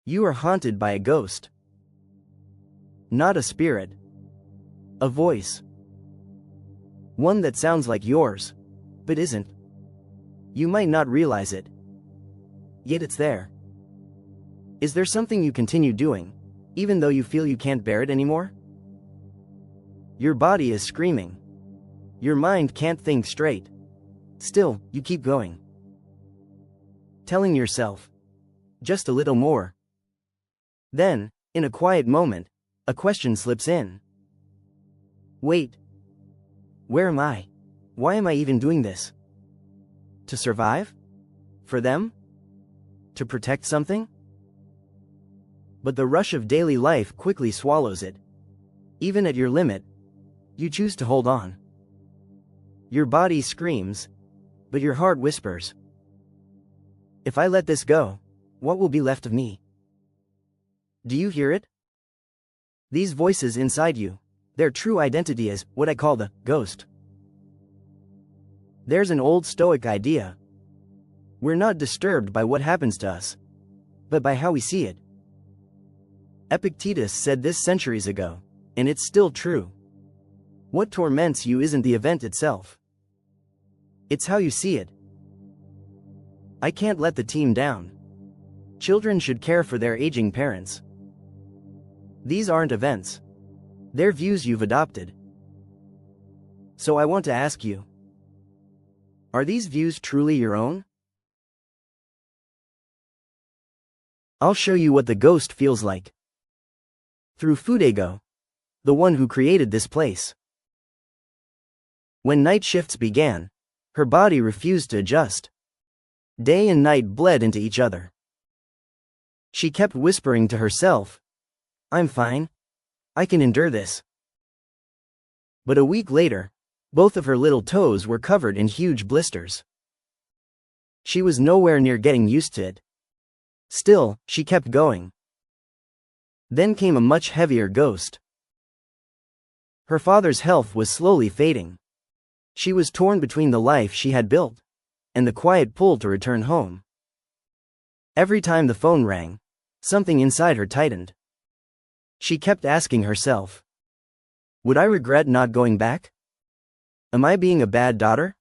You are haunted by a ghost. Not a spirit. A voice. One that sounds like yours, but isn't. You might not realize it, yet it's there. Is there something you continue doing, even though you feel you can't bear it anymore? Your body is screaming. Your mind can't think straight. Still, you keep going. Telling yourself, just a little more. Then, in a quiet moment, a question slips in. Wait. Where am I? Why am I even doing this? To survive? For them? To protect something? But the rush of daily life quickly swallows it. Even at your limit, you choose to hold on. Your body screams, but your heart whispers. If I let this go, what will be left of me? Do you hear it? These voices inside you, their true identity is what I call the ghost. There's an old Stoic idea. We're not disturbed by what happens to us, but by how we see it. Epictetus said this centuries ago, and it's still true. What torments you isn't the event itself. It's how you see it. I can't let the team down. Children should care for their aging parents. These aren't events. They're views you've adopted. So I want to ask you, are these views truly your own? I'll show you what the ghost feels like. Through Fudego, the one who created this place. When night shifts began, her body refused to adjust. Day and night bled into each other. She kept whispering to herself, I'm fine. I can endure this. But a week later, both of her little toes were covered in huge blisters. She was nowhere near getting used to it. Still, she kept going. Then came a much heavier ghost. Her father's health was slowly fading. She was torn between the life she had built and the quiet pull to return home. Every time the phone rang, something inside her tightened. She kept asking herself, would I regret not going back? Am I being a bad daughter?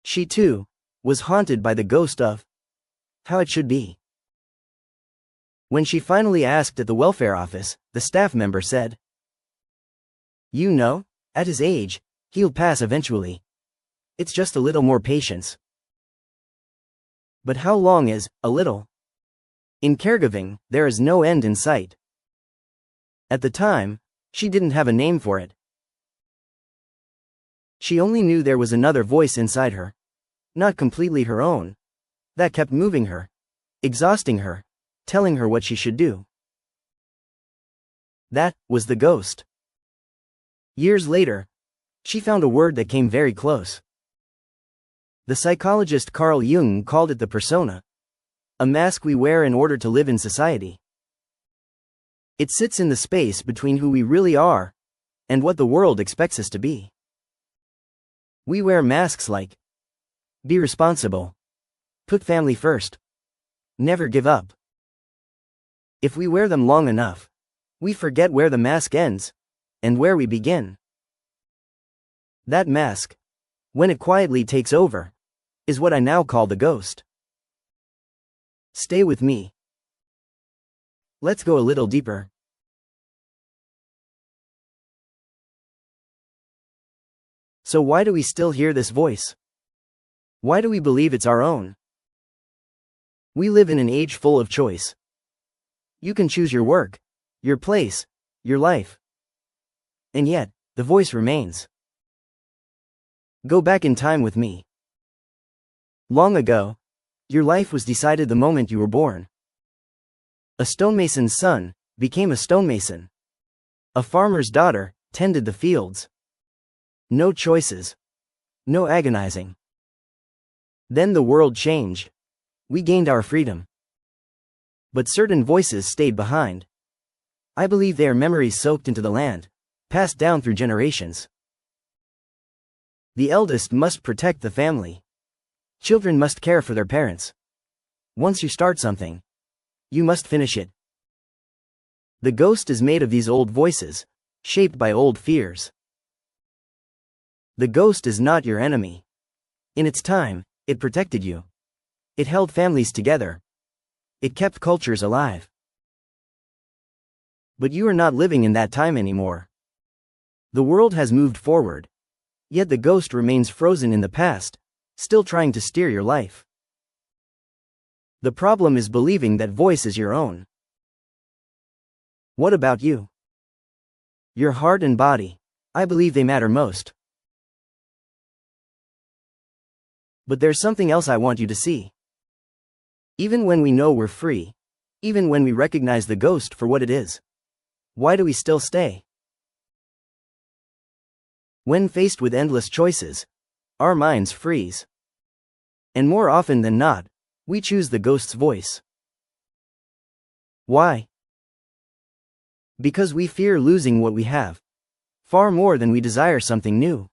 She too was haunted by the ghost of how it should be. When she finally asked at the welfare office, the staff member said, you know, at his age, he'll pass eventually. It's just a little more patience. But how long is a little? In caregiving, there is no end in sight. At the time, she didn't have a name for it. She only knew there was another voice inside her, not completely her own, that kept moving her, exhausting her, telling her what she should do. That was the ghost. Years later, she found a word that came very close. The psychologist Carl Jung called it the persona, a mask we wear in order to live in society. It sits in the space between who we really are and what the world expects us to be. We wear masks like, be responsible, put family first, never give up. If we wear them long enough, we forget where the mask ends and where we begin. That mask, when it quietly takes over, is what I now call the ghost. Stay with me. Let's go a little deeper. So why do we still hear this voice? Why do we believe it's our own? We live in an age full of choice. You can choose your work, your place, your life. And yet, the voice remains. Go back in time with me. Long ago, your life was decided the moment you were born. A stonemason's son became a stonemason. A farmer's daughter tended the fields. No choices. No agonizing. Then the world changed. We gained our freedom. But certain voices stayed behind. I believe they are memories soaked into the land, passed down through generations. The eldest must protect the family. Children must care for their parents. Once you start something, You must finish it. The ghost is made of these old voices, shaped by old fears. The ghost is not your enemy. In its time, it protected you. It held families together. It kept cultures alive. But you are not living in that time anymore. The world has moved forward. Yet the ghost remains frozen in the past, still trying to steer your life. The problem is believing that voice is your own. What about you? Your heart and body, I believe they matter most. But there's something else I want you to see. Even when we know we're free, even when we recognize the ghost for what it is, why do we still stay? When faced with endless choices, our minds freeze. And more often than not, we choose the ghost's voice. Why? Because we fear losing what we have, far more than we desire something new.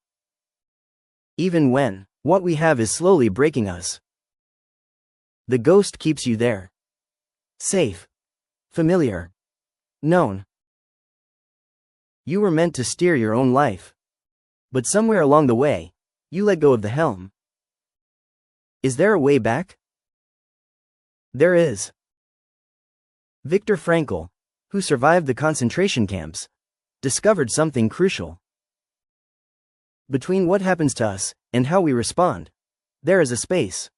Even when what we have is slowly breaking us, the ghost keeps you there. Safe, familiar, known. You were meant to steer your own life. But somewhere along the way, you let go of the helm. Is there a way back? There is. Viktor Frankl, who survived the concentration camps, discovered something crucial. Between what happens to us and how we respond, there is a space.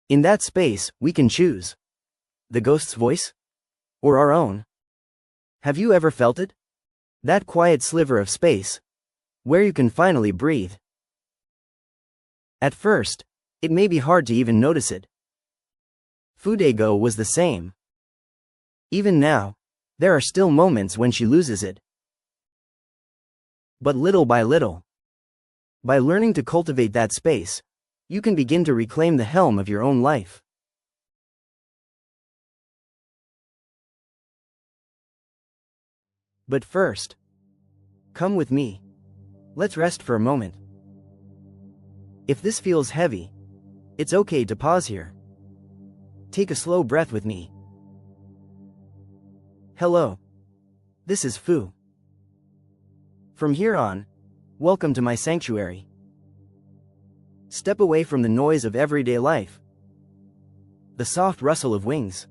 In that space, we can choose the ghost's voice or our own. Have you ever felt it? That quiet sliver of space where you can finally breathe. At first, it may be hard to even notice it. Fudego was the same. Even now, there are still moments when she loses it. But little by little, by learning to cultivate that space, you can begin to reclaim the helm of your own life. But first, come with me. Let's rest for a moment. If this feels heavy, it's okay to pause here. Take a slow breath with me. Hello. This is Fu. From here on, welcome to my sanctuary. Step away from the noise of everyday life, the soft rustle of wings.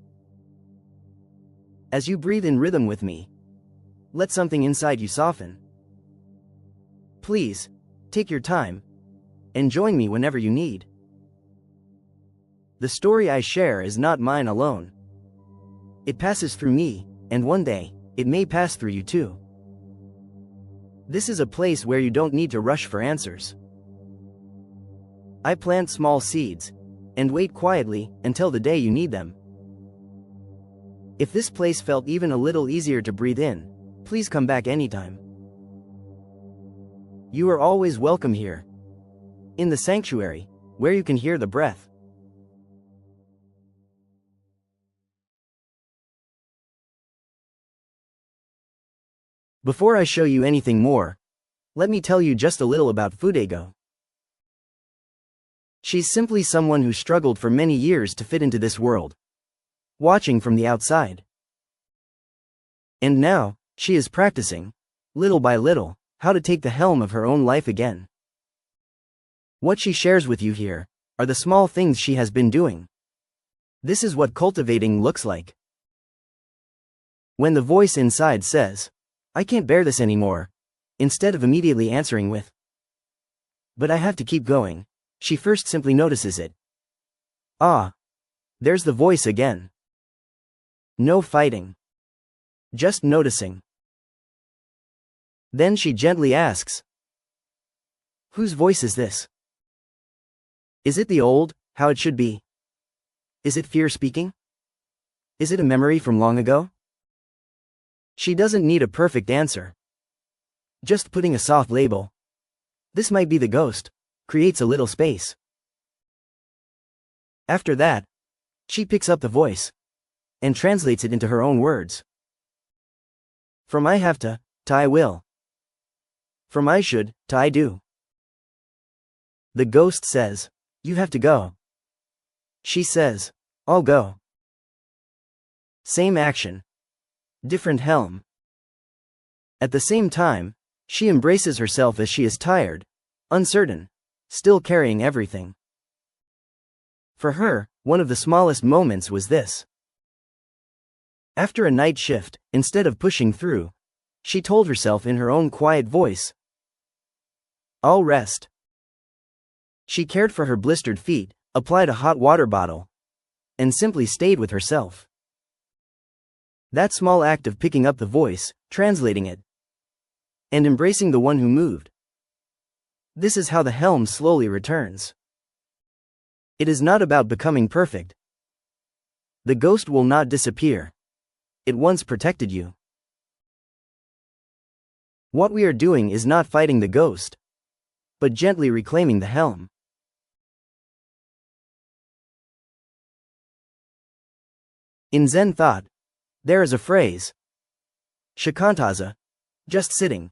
As you breathe in rhythm with me, let something inside you soften. Please, take your time, and join me whenever you need. The story I share is not mine alone. It passes through me, and one day, it may pass through you too. This is a place where you don't need to rush for answers. I plant small seeds, and wait quietly until the day you need them. If this place felt even a little easier to breathe in, please come back anytime. You are always welcome here. In the sanctuary, where you can hear the breath. Before I show you anything more, let me tell you just a little about Fudego. She's simply someone who struggled for many years to fit into this world, watching from the outside. And now, she is practicing, little by little, how to take the helm of her own life again. What she shares with you here are the small things she has been doing. This is what cultivating looks like. When the voice inside says, "I can't bear this anymore," instead of immediately answering with, "But I have to keep going," she first simply notices it. Ah, there's the voice again. No fighting. Just noticing. Then she gently asks, "Whose voice is this? Is it the old, how it should be? Is it fear speaking? Is it a memory from long ago?" She doesn't need a perfect answer. Just putting a soft label, "This might be the ghost," creates a little space. After that, she picks up the voice and translates it into her own words. From I have to I will. From I should to I do. The ghost says, "You have to go." She says, "I'll go." Same action. Different Helm. At the same time, she embraces herself as she is tired, uncertain, still carrying everything. For her, one of the smallest moments was this. After a night shift, instead of pushing through, she told herself in her own quiet voice, "I'll rest." She cared for her blistered feet, applied a hot water bottle, and simply stayed with herself. That small act of picking up the voice, translating it, and embracing the one who moved. This is how the helm slowly returns. It is not about becoming perfect. The ghost will not disappear. It once protected you. What we are doing is not fighting the ghost, but gently reclaiming the helm. In Zen thought, there is a phrase, shikantaza, just sitting.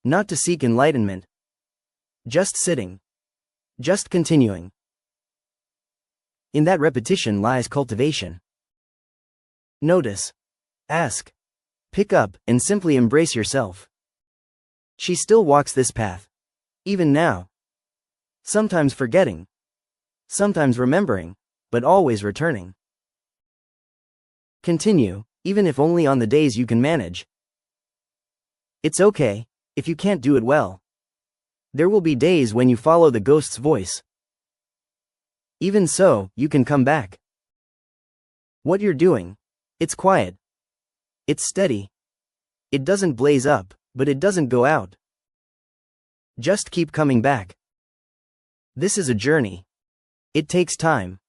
Not to seek enlightenment, just sitting, just continuing. In that repetition lies cultivation. Notice, ask, pick up, and simply embrace yourself. She still walks this path, even now. Sometimes forgetting, sometimes remembering, but always returning. Continue, even if only on the days you can manage. It's okay, if you can't do it well. There will be days when you follow the ghost's voice. Even so, you can come back. What you're doing, it's quiet. It's steady. It doesn't blaze up, but it doesn't go out. Just keep coming back. This is a journey. It takes time.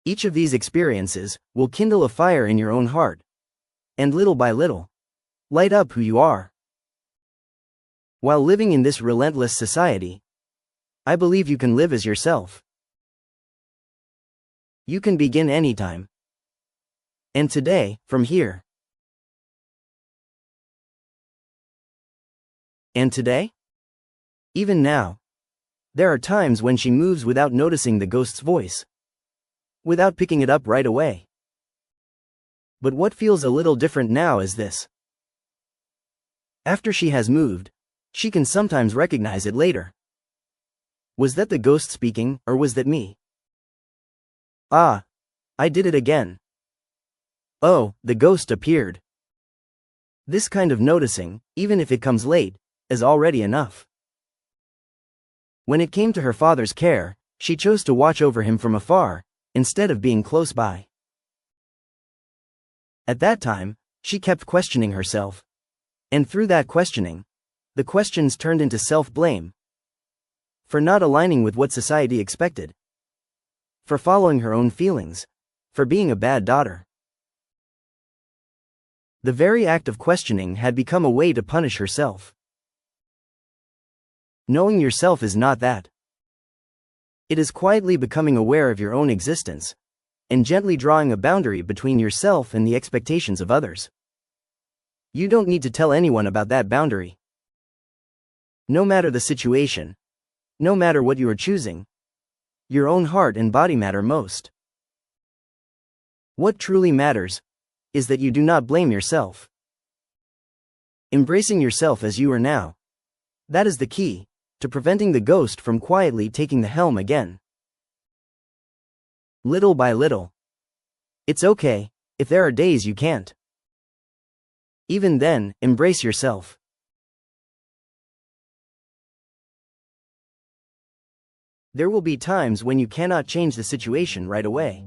Each of these experiences will kindle a fire in your own heart, and little by little, light up who you are. While living in this relentless society, I believe you can live as yourself. You can begin anytime. And today, from here. And today? Even now. There are times when she moves without noticing the ghost's voice, without picking it up right away. But what feels a little different now is this. After she has moved, she can sometimes recognize it later. Was that the ghost speaking, or was that me? Ah, I did it again. Oh, the ghost appeared. This kind of noticing, even if it comes late, is already enough. When it came to her father's care, she chose to watch over him from afar, instead of being close by. At that time, she kept questioning herself. And through that questioning, the questions turned into self-blame. For not aligning with what society expected. For following her own feelings. For being a bad daughter. The very act of questioning had become a way to punish herself. Knowing yourself is not that. It is quietly becoming aware of your own existence, and gently drawing a boundary between yourself and the expectations of others. You don't need to tell anyone about that boundary. No matter the situation, no matter what you are choosing, your own heart and body matter most. What truly matters is that you do not blame yourself. Embracing yourself as you are now. That is the key to preventing the ghost from quietly taking the helm again. Little by little. It's okay if there are days you can't. Even then, embrace yourself. There will be times when you cannot change the situation right away.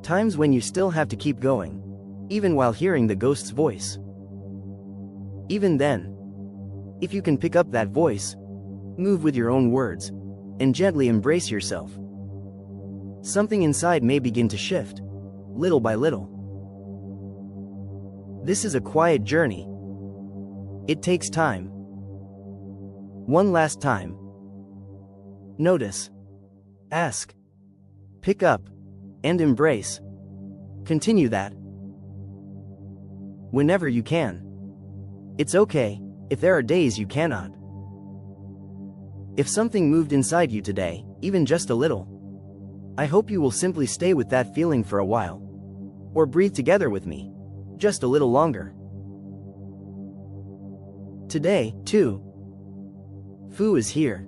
Times when you still have to keep going, even while hearing the ghost's voice. Even then, if you can pick up that voice, move with your own words, and gently embrace yourself, something inside may begin to shift, little by little. This is a quiet journey. It takes time. One last time. Notice, ask, pick up, and embrace. Continue that. Whenever you can. It's okay if there are days you cannot. If something moved inside you today, even just a little, I hope you will simply stay with that feeling for a while. Or breathe together with me. Just a little longer. Today, too. Fu is here.